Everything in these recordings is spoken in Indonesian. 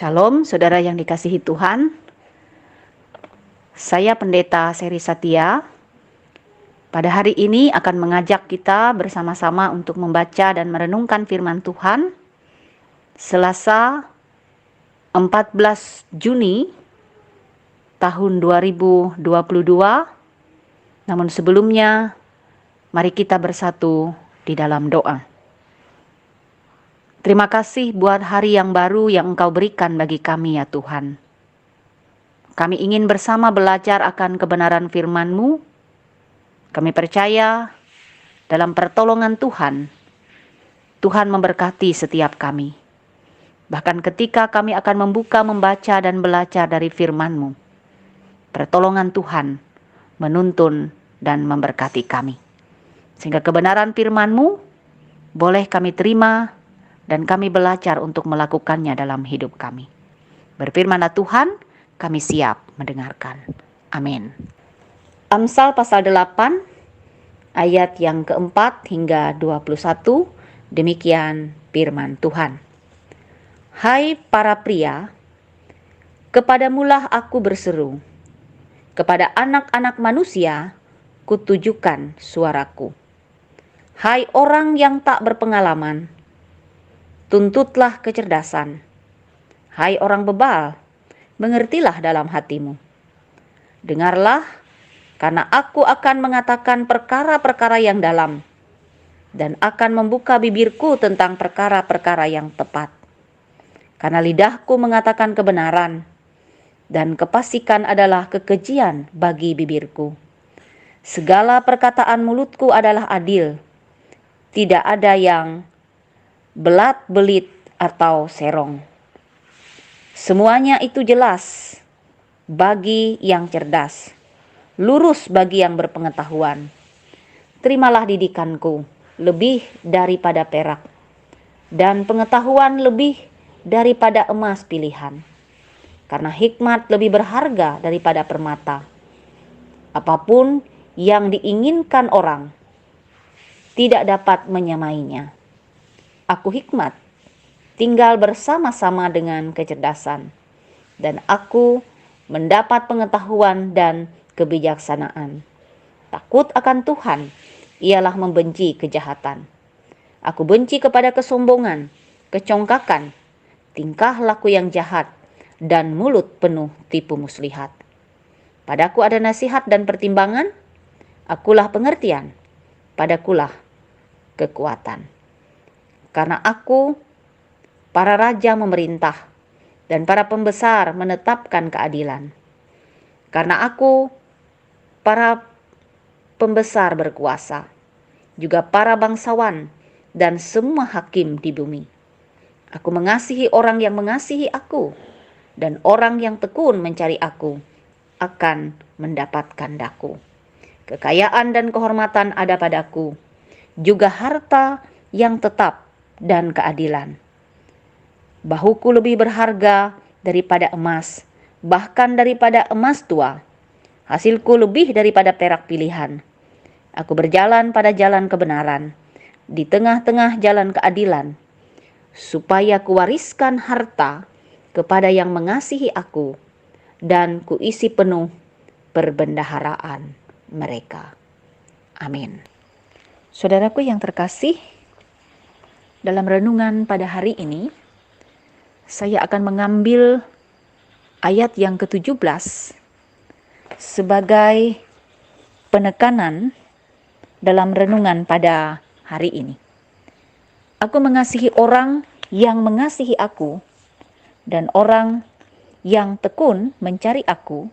Shalom, saudara yang dikasihi Tuhan. Saya Pendeta Seri Satya. Pada hari ini akan mengajak kita bersama-sama untuk membaca dan merenungkan firman Tuhan. Selasa 14 Juni tahun 2022. Namun sebelumnya, mari kita bersatu di dalam doa. Terima kasih buat hari yang baru yang Engkau berikan bagi kami ya Tuhan. Kami ingin bersama belajar akan kebenaran firman-Mu. Kami percaya dalam pertolongan Tuhan, Tuhan memberkati setiap kami. Bahkan ketika kami akan membaca dan belajar dari firman-Mu, pertolongan Tuhan menuntun dan memberkati kami. Sehingga kebenaran firman-Mu boleh kami terima dan kami belajar untuk melakukannya dalam hidup kami. Berfirmanlah Tuhan, kami siap mendengarkan. Amin. Amsal pasal 8, ayat yang keempat hingga 21, demikian firman Tuhan. Hai para pria, kepadamulah aku berseru, kepada anak-anak manusia kutujukan suaraku. Hai orang yang tak berpengalaman, tuntutlah kecerdasan. Hai orang bebal, mengertilah dalam hatimu. Dengarlah, karena aku akan mengatakan perkara-perkara yang dalam, dan akan membuka bibirku tentang perkara-perkara yang tepat. Karena lidahku mengatakan kebenaran, dan kepasikan adalah kekejian bagi bibirku. Segala perkataan mulutku adalah adil, tidak ada yang belat-belit atau serong. Semuanya itu jelas bagi yang cerdas, lurus bagi yang berpengetahuan. Terimalah didikanku lebih daripada perak, dan pengetahuan lebih daripada emas pilihan. Karena hikmat lebih berharga daripada permata. Apapun yang diinginkan orang tidak dapat menyamainya. Aku hikmat, tinggal bersama-sama dengan kecerdasan, dan aku mendapat pengetahuan dan kebijaksanaan. Takut akan Tuhan, ialah membenci kejahatan. Aku benci kepada kesombongan, kecongkakan, tingkah laku yang jahat, dan mulut penuh tipu muslihat. Padaku ada nasihat dan pertimbangan, akulah pengertian, padakulah kekuatan. Karena aku, para raja memerintah, dan para pembesar menetapkan keadilan. Karena aku, para pembesar berkuasa, juga para bangsawan, dan semua hakim di bumi. Aku mengasihi orang yang mengasihi aku, dan orang yang tekun mencari aku, akan mendapatkan daku. Kekayaan dan kehormatan ada padaku, juga harta yang tetap dan keadilan. Bahuku lebih berharga daripada emas, bahkan daripada emas tua. Hasilku lebih daripada perak pilihan. Aku berjalan pada jalan kebenaran, di tengah-tengah jalan keadilan, supaya kuwariskan harta kepada yang mengasihi aku, dan kuisi penuh perbendaharaan mereka. Amin. Saudaraku yang terkasih, dalam renungan pada hari ini, saya akan mengambil ayat yang ke-17 sebagai penekanan dalam renungan pada hari ini. Aku mengasihi orang yang mengasihi aku, dan orang yang tekun mencari aku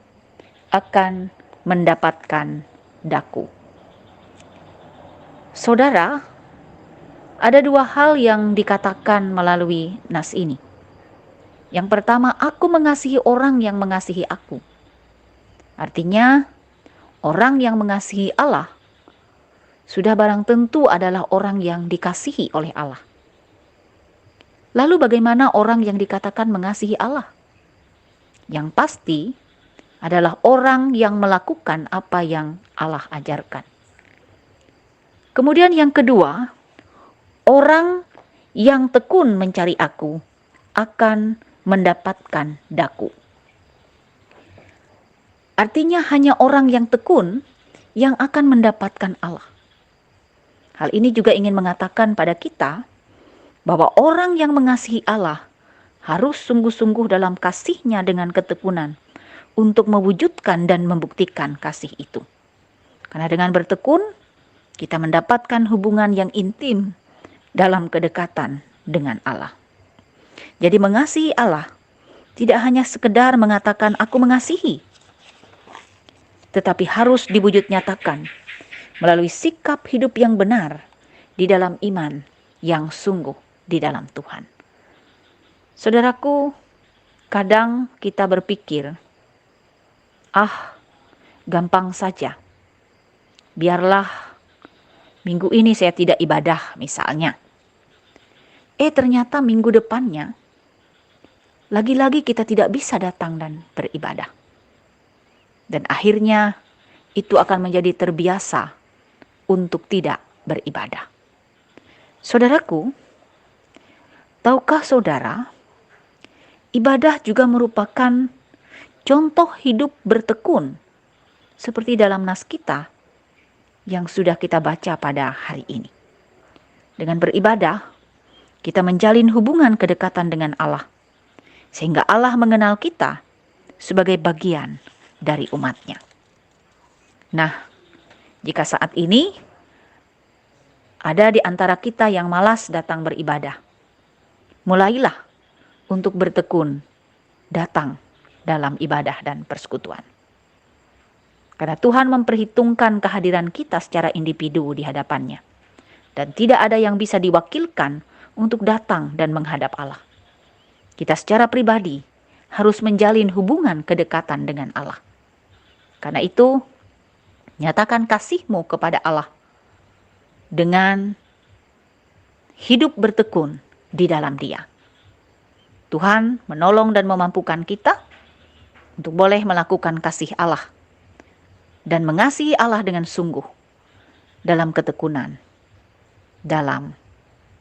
akan mendapatkan daku. Saudara, ada dua hal yang dikatakan melalui nas ini. Yang pertama, aku mengasihi orang yang mengasihi aku. Artinya, orang yang mengasihi Allah sudah barang tentu adalah orang yang dikasihi oleh Allah. Lalu bagaimana orang yang dikatakan mengasihi Allah? Yang pasti adalah orang yang melakukan apa yang Allah ajarkan. Kemudian yang kedua, orang yang tekun mencari aku akan mendapatkan daku. Artinya hanya orang yang tekun yang akan mendapatkan Allah. Hal ini juga ingin mengatakan pada kita bahwa orang yang mengasihi Allah harus sungguh-sungguh dalam kasih-Nya dengan ketekunan untuk mewujudkan dan membuktikan kasih itu. Karena dengan bertekun, kita mendapatkan hubungan yang intim dalam kedekatan dengan Allah. Jadi mengasihi Allah tidak hanya sekedar mengatakan aku mengasihi, tetapi harus diwujud nyatakan melalui sikap hidup yang benar di dalam iman yang sungguh di dalam Tuhan. Saudaraku, kadang kita berpikir, gampang saja. Biarlah minggu ini saya tidak ibadah misalnya. Ternyata minggu depannya, lagi-lagi kita tidak bisa datang dan beribadah. Dan akhirnya itu akan menjadi terbiasa untuk tidak beribadah. Saudaraku, tahukah saudara, ibadah juga merupakan contoh hidup bertekun seperti dalam nas kita yang sudah kita baca pada hari ini. Dengan beribadah, kita menjalin hubungan kedekatan dengan Allah, sehingga Allah mengenal kita sebagai bagian dari umat-Nya. Nah, jika saat ini ada di antara kita yang malas datang beribadah, mulailah untuk bertekun datang dalam ibadah dan persekutuan. Karena Tuhan memperhitungkan kehadiran kita secara individu di hadapan-Nya. Dan tidak ada yang bisa diwakilkan untuk datang dan menghadap Allah. Kita secara pribadi harus menjalin hubungan kedekatan dengan Allah. Karena itu, nyatakan kasih-Mu kepada Allah dengan hidup bertekun di dalam Dia. Tuhan menolong dan memampukan kita untuk boleh melakukan kasih Allah dan mengasihi Allah dengan sungguh dalam ketekunan, dalam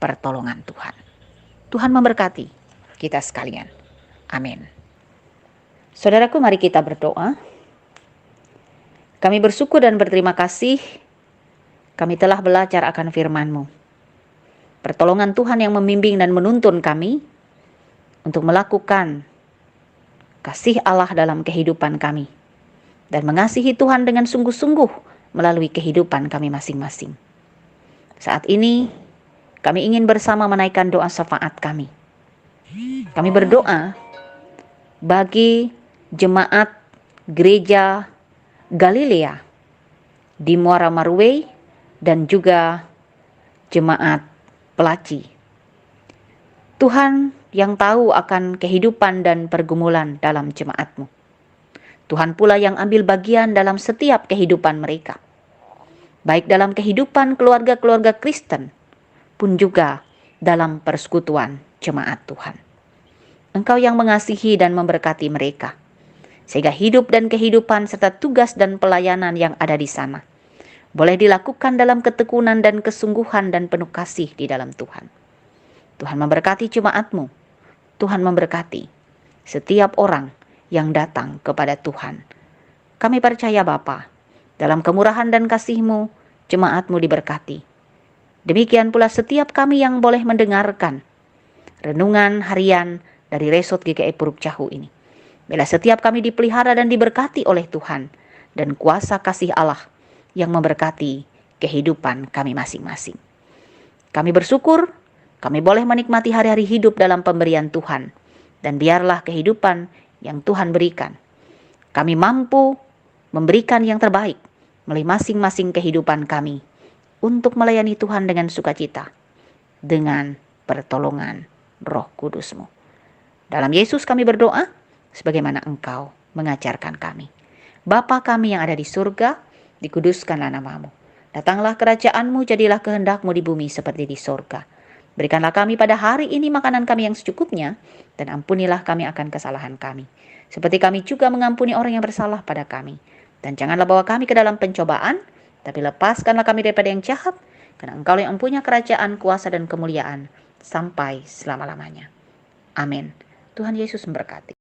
pertolongan Tuhan. Tuhan memberkati kita sekalian. Amin. Saudaraku, mari kita berdoa. Kami bersyukur dan berterima kasih kami telah belajar akan firman-Mu. Pertolongan Tuhan yang membimbing dan menuntun kami untuk melakukan kasih Allah dalam kehidupan kami dan mengasihi Tuhan dengan sungguh-sungguh melalui kehidupan kami masing-masing. Saat ini kami ingin bersama menaikkan doa syafaat kami. Kami berdoa bagi jemaat gereja Galilea di Muara Marway dan juga jemaat Pelaci. Tuhan yang tahu akan kehidupan dan pergumulan dalam jemaat-Mu. Tuhan pula yang ambil bagian dalam setiap kehidupan mereka. Baik dalam kehidupan keluarga-keluarga Kristen, pun juga dalam persekutuan jemaat Tuhan. Engkau yang mengasihi dan memberkati mereka, sehingga hidup dan kehidupan serta tugas dan pelayanan yang ada di sana boleh dilakukan dalam ketekunan dan kesungguhan dan penuh kasih di dalam Tuhan. Tuhan memberkati jemaat-Mu. Tuhan memberkati setiap orang yang datang kepada Tuhan. Kami percaya Bapa, dalam kemurahan dan kasih-Mu, jemaat-Mu diberkati. Demikian pula setiap kami yang boleh mendengarkan renungan harian dari Resort GKI Puruk Cahu ini. Bila setiap kami dipelihara dan diberkati oleh Tuhan dan kuasa kasih Allah yang memberkati kehidupan kami masing-masing. Kami bersyukur, kami boleh menikmati hari-hari hidup dalam pemberian Tuhan. Dan biarlah kehidupan yang Tuhan berikan, kami mampu memberikan yang terbaik melalui masing-masing kehidupan kami untuk melayani Tuhan dengan sukacita, dengan pertolongan Roh Kudus-Mu. Dalam Yesus kami berdoa, sebagaimana Engkau mengajarkan kami. Bapa kami yang ada di surga, dikuduskanlah nama-Mu. Datanglah kerajaan-Mu, jadilah kehendak-Mu di bumi seperti di surga. Berikanlah kami pada hari ini makanan kami yang secukupnya, dan ampunilah kami akan kesalahan kami, seperti kami juga mengampuni orang yang bersalah pada kami. Dan janganlah bawa kami ke dalam pencobaan, tapi lepaskanlah kami daripada yang jahat, karena Engkau yang mempunyai kerajaan, kuasa, dan kemuliaan sampai selama-lamanya. Amin. Tuhan Yesus memberkati.